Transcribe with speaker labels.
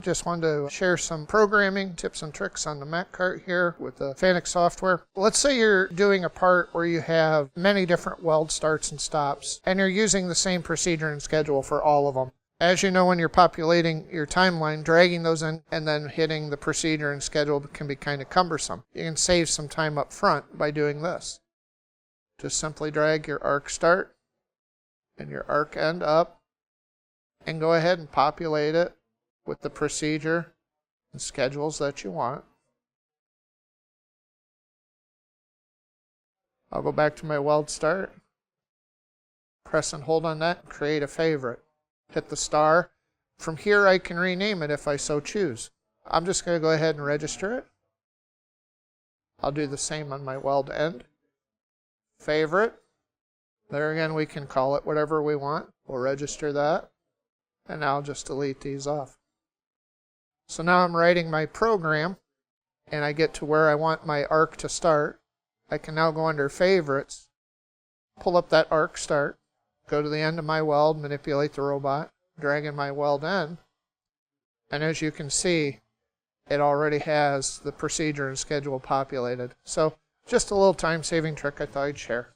Speaker 1: Just wanted to share some programming tips and tricks on the MacCart here with the Fanuc software. Let's say you're doing a part where you have many different weld starts and stops, and you're using the same procedure and schedule for all of them. As you know, when you're populating your timeline, dragging those in and then hitting the procedure and schedule can be kind of cumbersome. You can save some time up front by doing this. Just simply drag your arc start and your arc end up and go ahead and populate it with the procedure and schedules that you want. I'll go back to my weld start, press and hold on that, and create a favorite. Hit the star. From here I can rename it if I so choose. I'm just going to go ahead and register it. I'll do the same on my weld end. Favorite. There again we can call it whatever we want. We'll register that. And now I'll just delete these off. So now I'm writing my program and I get to where I want my arc to start. I can now go under favorites, pull up that arc start, go to the end of my weld, manipulate the robot, drag in my weld end, and as you can see, it already has the procedure and schedule populated. So just a little time-saving trick I thought I'd share.